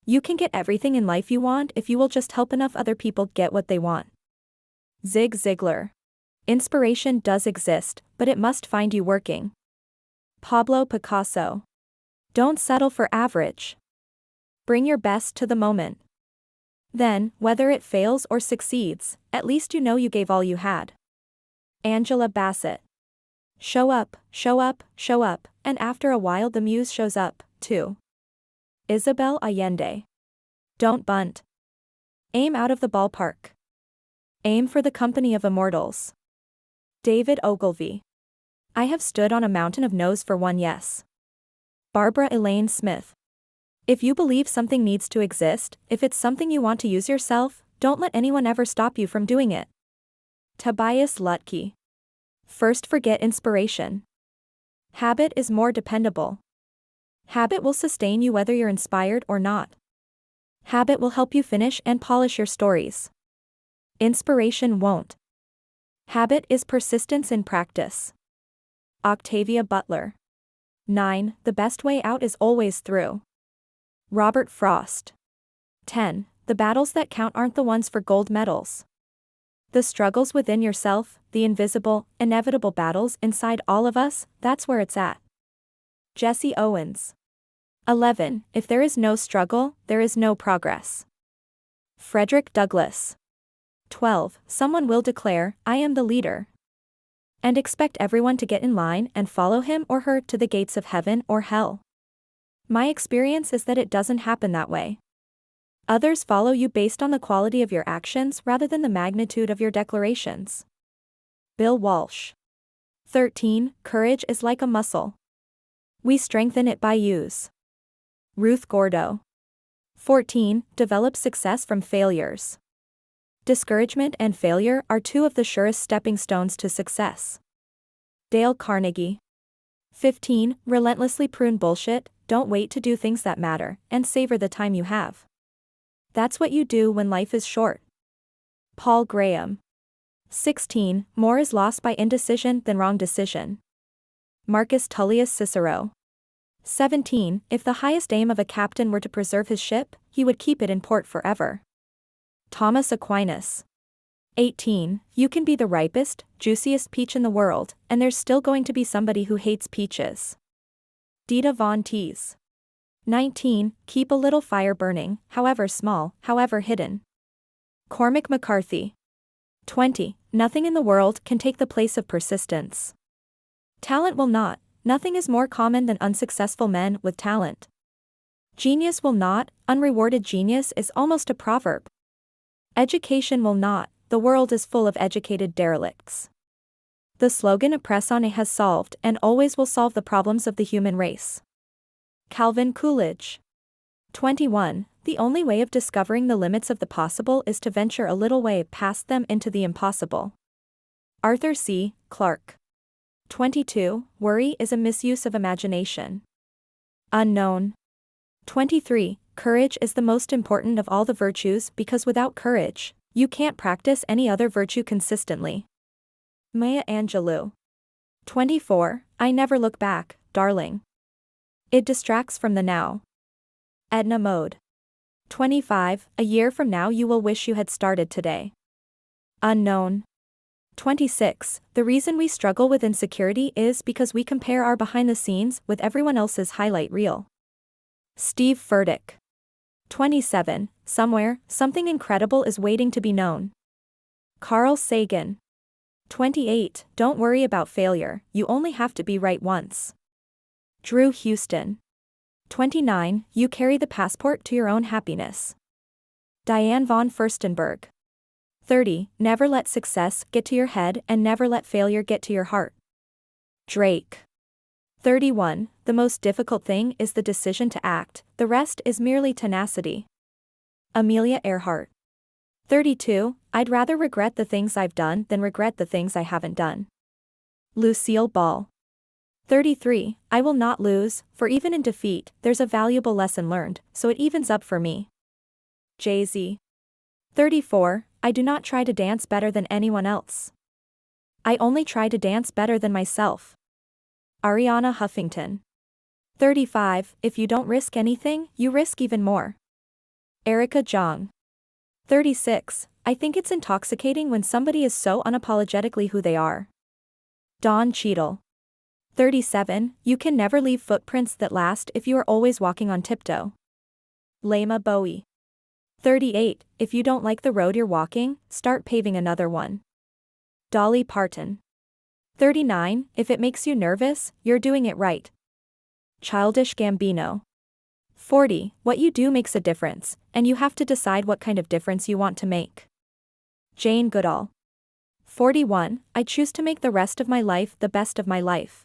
You can get everything in life you want if you will just help enough other people get what they want. Zig Ziglar. Inspiration does exist, but it must find you working. Pablo Picasso. Don't settle for average. Bring your best to the moment. Then, whether it fails or succeeds, at least you know you gave all you had. Angela Bassett. Show up, show up, show up, and after a while the muse shows up, too. Isabel Allende. Don't bunt. Aim out of the ballpark. Aim for the company of immortals. David Ogilvy. I have stood on a mountain of no's for one yes. Barbara Elaine Smith. If you believe something needs to exist, if it's something you want to use yourself, don't let anyone ever stop you from doing it. Tobias Lutke. First forget inspiration. Habit is more dependable. Habit will sustain you whether you're inspired or not. Habit will help you finish and polish your stories. Inspiration won't. Habit is persistence in practice. Octavia Butler. 9. The best way out is always through. Robert Frost. 10. The battles that count aren't the ones for gold medals. The struggles within yourself, the invisible, inevitable battles inside all of us, that's where it's at. Jesse Owens. 11. If there is no struggle, there is no progress. Frederick Douglass. 12. Someone will declare, I am the leader. And expect everyone to get in line and follow him or her to the gates of heaven or hell. My experience is that it doesn't happen that way. Others follow you based on the quality of your actions rather than the magnitude of your declarations. Bill Walsh. 13. Courage is like a muscle. We strengthen it by use. Ruth Gordo. 14. Develop success from failures. Discouragement and failure are two of the surest stepping stones to success. Dale Carnegie. 15. Relentlessly prune bullshit, don't wait to do things that matter, and savor the time you have. That's what you do when life is short. Paul Graham. 16. More is lost by indecision than wrong decision. Marcus Tullius Cicero. 17. If the highest aim of a captain were to preserve his ship, he would keep it in port forever. Thomas Aquinas. 18. You can be the ripest, juiciest peach in the world, and there's still going to be somebody who hates peaches. Dita Von Teese. 19. Keep a little fire burning, however small, however hidden. Cormac McCarthy. 20. Nothing in the world can take the place of persistence. Talent will not. Nothing is more common than unsuccessful men with talent. Genius will not. Unrewarded genius is almost a proverb. Education will not. The world is full of educated derelicts. The slogan Press On has solved and always will solve the problems of the human race. Calvin Coolidge. 21. The only way of discovering the limits of the possible is to venture a little way past them into the impossible. Arthur C. Clarke. 22. Worry is a misuse of imagination. Unknown. 23. Courage is the most important of all the virtues because without courage, you can't practice any other virtue consistently. Maya Angelou. 24. I never look back, darling. It distracts from the now. Edna Mode. 25. A year from now you will wish you had started today. Unknown. 26. The reason we struggle with insecurity is because we compare our behind the scenes with everyone else's highlight reel. Steve Furtick. 27. Somewhere, something incredible is waiting to be known. Carl Sagan. 28. Don't worry about failure, you only have to be right once. Drew Houston. 29. You carry the passport to your own happiness. Diane von Furstenberg. 30. Never let success get to your head and never let failure get to your heart. Drake. 31. The most difficult thing is the decision to act, the rest is merely tenacity. Amelia Earhart. 32. I'd rather regret the things I've done than regret the things I haven't done. Lucille Ball. 33. I will not lose, for even in defeat, there's a valuable lesson learned, so it evens up for me. Jay-Z. 34. I do not try to dance better than anyone else. I only try to dance better than myself. Ariana Huffington. 35. If you don't risk anything, you risk even more. Erica Jong. 36. I think it's intoxicating when somebody is so unapologetically who they are. Dawn Cheadle. 37. You can never leave footprints that last if you are always walking on tiptoe. Lema Bowie. 38. If you don't like the road you're walking, start paving another one. Dolly Parton. 39. If it makes you nervous, you're doing it right. Childish Gambino. 40. What you do makes a difference, and you have to decide what kind of difference you want to make. Jane Goodall. 41. I choose to make the rest of my life the best of my life.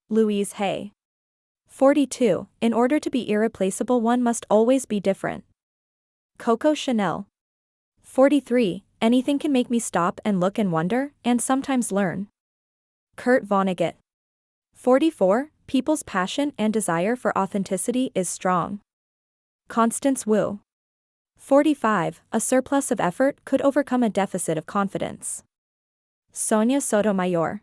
Louise Hay. 42. In order to be irreplaceable, one must always be different. Coco Chanel. 43. Anything can make me stop and look and wonder, and sometimes learn. Kurt Vonnegut. 44. People's passion and desire for authenticity is strong. Constance Wu. 45. A surplus of effort could overcome a deficit of confidence. Sonia Sotomayor.